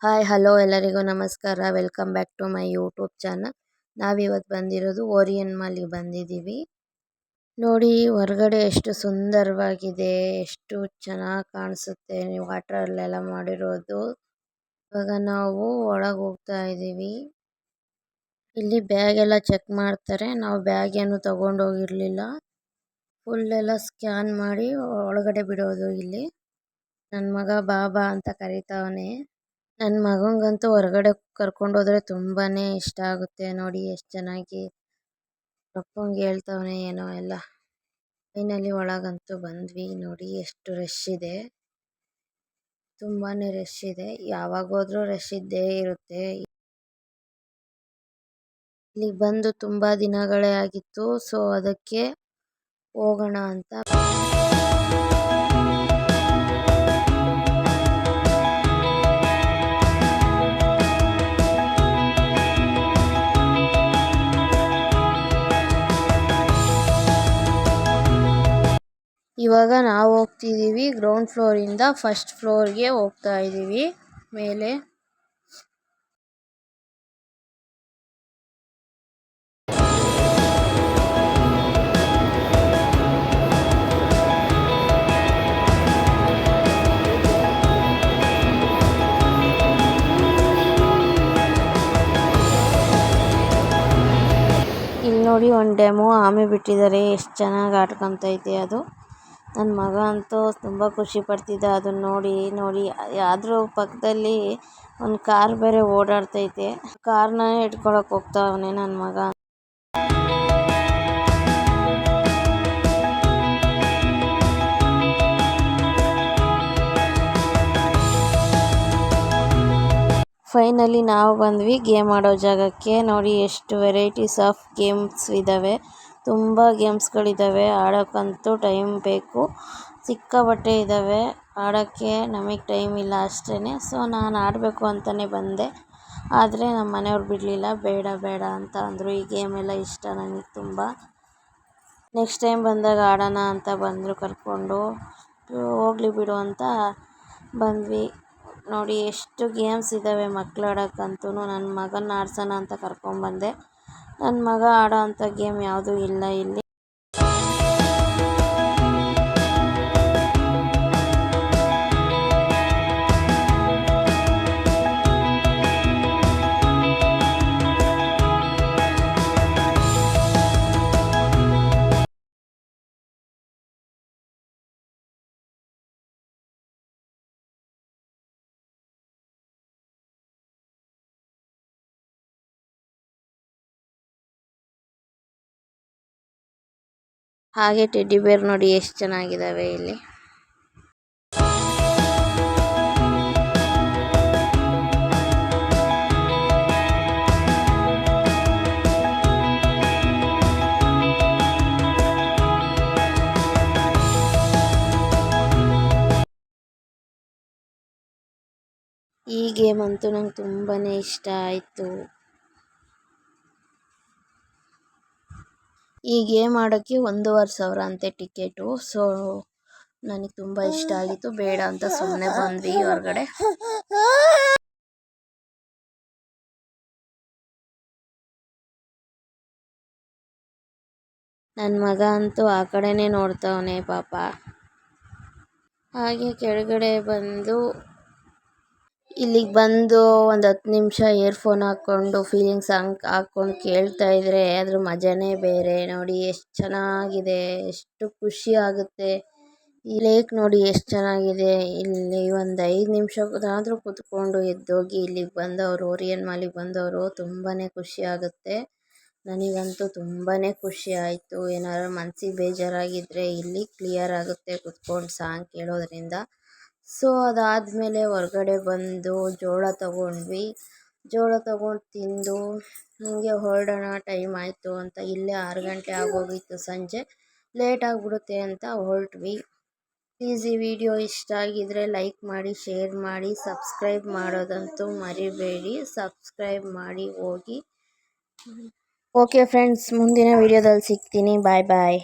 Hi hello ಎಲ್ಲರಿಗೂ ನಮಸ್ಕಾರ. Welcome back to my YouTube channel. ನಾವಿವತ್ತು ಬಂದಿರೋದು ಓರಿಯನ್ ಮಾಲಿಗೆ ಬಂದಿದ್ದೀವಿ. ನೋಡಿ ಹೊರಗಡೆ ಎಷ್ಟು ಸುಂದರವಾಗಿದೆ, ಎಷ್ಟು ಚೆನ್ನಾಗಿ ಕಾಣಿಸುತ್ತೆ ವಾಟರಲ್ಲೆಲ್ಲ ಮಾಡಿರೋದು. ಇವಾಗ ನಾವು ಒಳಗೆ ಹೋಗ್ತಾ ಇದ್ದೀವಿ. ಇಲ್ಲಿ ಬ್ಯಾಗ್ ಎಲ್ಲ ಚೆಕ್ ಮಾಡ್ತಾರೆ. ನಾವು ಬ್ಯಾಗ್ ಏನು ತಗೊಂಡು ಹೋಗಿರಲಿಲ್ಲ. ಫುಲ್ ಎಲ್ಲ ಸ್ಕ್ಯಾನ್ ಮಾಡಿ ಒಳಗಡೆ ಬಿಡೋದು ಇಲ್ಲಿ. ನನ್ನ ಮಗ ಬಾಬಾ ಅಂತ ಕರಿತಾವನೆ. ನನ್ನ ಮಗಂಗಂತೂ ಹೊರಗಡೆ ಕರ್ಕೊಂಡೋದ್ರೆ ತುಂಬಾನೇ ಇಷ್ಟ ಆಗುತ್ತೆ. ನೋಡಿ ಎಷ್ಟು ಚೆನ್ನಾಗಿ ಅಪ್ಪಂಗೆ ಹೇಳ್ತಾವನೆ ಏನೋ ಎಲ್ಲ. ಫೈನಲಿ ಒಳಗಂತೂ ಬಂದ್ವಿ. ನೋಡಿ ಎಷ್ಟು ರಶ್ ಇದೆ, ತುಂಬಾನೇ ರಶ್ ಇದೆ. ಯಾವಾಗ ಹೋದ್ರೂ ರಶ್ ಇದ್ದೇ ಇರುತ್ತೆ. ಇಲ್ಲಿಗೆ ಬಂದು ತುಂಬಾ ದಿನಗಳೇ ಆಗಿತ್ತು, ಸೊ ಅದಕ್ಕೆ ಹೋಗೋಣ ಅಂತ. ಇವಾಗ ನಾವು ಹೋಗ್ತಿದ್ದೀವಿ ಗ್ರೌಂಡ್ ಫ್ಲೋರಿಂದ ಫಸ್ಟ್ ಫ್ಲೋರ್ಗೆ ಹೋಗ್ತಾ ಇದ್ದೀವಿ ಮೇಲೆ. ಇಲ್ಲಿ ನೋಡಿ ಒಂದು ಡೆಮೋ ಆಮೆ ಬಿಟ್ಟಿದ್ದಾರೆ. ಎಷ್ಟು ಚೆನ್ನಾಗಿ ಆಡ್ಕೊಂತೈತೆ ಅದು. ನನ್ನ ಮಗ ಅಂತೂ ತುಂಬ ಖುಷಿ ಪಡ್ತಿದ್ದ ಅದನ್ನ ನೋಡಿ ನೋಡಿ. ಅದ್ರ ಪಕ್ಕದಲ್ಲಿ ಒಂದು ಕಾರ್ ಬೇರೆ ಓಡಾಡ್ತೈತೆ. ಕಾರ್ನ ಇಟ್ಕೊಳಕ್ ಹೋಗ್ತಾವನೆ ನನ್ನ ಮಗ. ಫೈನಲಿ ನಾವು ಬಂದ್ವಿ ಗೇಮ್ ಆಡೋ ಜಾಗಕ್ಕೆ. ನೋಡಿ ಎಷ್ಟು ವೆರೈಟೀಸ್ ಆಫ್ ಗೇಮ್ಸ್ ಇದ್ದಾವೆ. ತುಂಬ ಗೇಮ್ಸ್ಗಳಿದ್ದಾವೆ. ಆಡೋಕ್ಕಂತೂ ಟೈಮ್ ಬೇಕು, ಸಿಕ್ಕಾಪಟ್ಟೆ ಇದ್ದಾವೆ. ಆಡೋಕ್ಕೆ ನಮಗೆ ಟೈಮ್ ಇಲ್ಲ ಅಷ್ಟೇ. ಸೊ ನಾನು ಆಡಬೇಕು ಅಂತಲೇ ಬಂದೆ, ಆದರೆ ನಮ್ಮ ಮನೆಯವ್ರು ಬಿಡಲಿಲ್ಲ. ಬೇಡ ಬೇಡ ಅಂತ ಅಂದರು. ಈ ಗೇಮೆಲ್ಲ ಇಷ್ಟ ನನಗೆ ತುಂಬ. ನೆಕ್ಸ್ಟ್ ಟೈಮ್ ಬಂದಾಗ ಆಡೋಣ ಅಂತ ಬಂದರು ಕರ್ಕೊಂಡು. ಹೋಗಲಿ ಬಿಡು ಅಂತ ಬಂದ್ವಿ. ನೋಡಿ ಎಷ್ಟು ಗೇಮ್ಸ್ ಇದ್ದಾವೆ ಮಕ್ಳು ಆಡೋಕ್ಕಂತೂ. ನನ್ನ ಮಗನ ಆಡ್ಸೋಣ ಅಂತ ಕರ್ಕೊಂಡ್ಬಂದೆ. ನನ್ನ ಮಗ ಆಡೋ ಅಂಥ ಗೇಮ್ ಯಾವುದೂ ಇಲ್ಲ ಇಲ್ಲಿ. ಹಾಗೆ ಟೆಡ್ಡಿ ಬೇರ್ ನೋಡಿ ಎಷ್ಟು ಚೆನ್ನಾಗಿದ್ದಾವೆ ಇಲ್ಲಿ. ಈ ಗೇಮ್ ಅಂತೂ ನಂಗೆ ತುಂಬಾ ಇಷ್ಟ ಆಯಿತು. ಈ ಗೇಮ್ ಆಡೋಕ್ಕೆ 1,500 ಅಂತೆ ಟಿಕೆಟು. ಸೊ ನನಗೆ ತುಂಬ ಇಷ್ಟ ಆಗಿತ್ತು. ಬೇಡ ಅಂತ ಸುಮ್ಮನೆ ಬಂದ್ವಿ ಹೊರಗಡೆ. ನನ್ನ ಮಗ ಅಂತೂ ಆ ಕಡೆನೇ ನೋಡ್ತಾವನೆ ಪಾಪ. ಹಾಗೆ ಕೆಳಗಡೆ ಬಂದು ಇಲ್ಲಿಗೆ ಬಂದು ಒಂದು 10 ನಿಮಿಷ ಇಯರ್ಫೋನ್ ಹಾಕ್ಕೊಂಡು ಫೀಲಿಂಗ್ ಸಾಂಗ್ ಹಾಕ್ಕೊಂಡು ಕೇಳ್ತಾ ಇದ್ರೆ ಅದ್ರ ಮಜಾನೇ ಬೇರೆ. ನೋಡಿ ಎಷ್ಟು ಚೆನ್ನಾಗಿದೆ, ಎಷ್ಟು ಖುಷಿ ಆಗುತ್ತೆ. ಈ ಲೇಕ್ ನೋಡಿ ಎಷ್ಟು ಚೆನ್ನಾಗಿದೆ. ಇಲ್ಲಿ ಒಂದು 5 ನಿಮಿಷದಾದರೂ ಕೂತ್ಕೊಂಡು ಎದ್ದೋಗಿ ಇಲ್ಲಿಗೆ ಬಂದವರು, ಓರಿಯನ್ ಮಾಲಿಗೆ ಬಂದವರು ತುಂಬಾ ಖುಷಿ ಆಗುತ್ತೆ. ನನಗಂತೂ ತುಂಬಾ ಖುಷಿ ಆಯಿತು. ಏನಾದ್ರು ಮನಸ್ಸಿಗೆ ಬೇಜಾರಾಗಿದ್ದರೆ ಇಲ್ಲಿ ಕ್ಲಿಯರ್ ಆಗುತ್ತೆ ಕೂತ್ಕೊಂಡು ಸಾಂಗ್ ಕೇಳೋದ್ರಿಂದ. ಸೊ ಅದಾದಮೇಲೆ ಹೊರಗಡೆ ಬಂದು ಜೋಳ ತಗೊಂಡ್ವಿ. ಜೋಳ ತಗೊಂಡು ತಿಂದು ಹಾಗೆ ಹೊರಡೋಣ ಟೈಮ್ ಆಯಿತು ಅಂತ. ಇಲ್ಲೇ 6 ಗಂಟೆ ಆಗೋಗಿತ್ತು ಸಂಜೆ. ಲೇಟ್ ಆಗಿಬಿಡುತ್ತೆ ಅಂತ ಹೊರಟ್ವಿ. ಪ್ಲೀಸ್ ಈ ವಿಡಿಯೋ ಇಷ್ಟ ಆಗಿದ್ರೆ ಲೈಕ್ ಮಾಡಿ, ಶೇರ್ ಮಾಡಿ, ಸಬ್ಸ್ಕ್ರೈಬ್ ಮಾಡೋದಂತೂ ಮರಿಬೇಡಿ. ಸಬ್ಸ್ಕ್ರೈಬ್ ಮಾಡಿ ಹೋಗಿ. ಓಕೆ ಫ್ರೆಂಡ್ಸ್, ಮುಂದಿನ ವಿಡಿಯೋದಲ್ಲಿ ಸಿಗ್ತೀನಿ. ಬಾಯ್ ಬಾಯ್.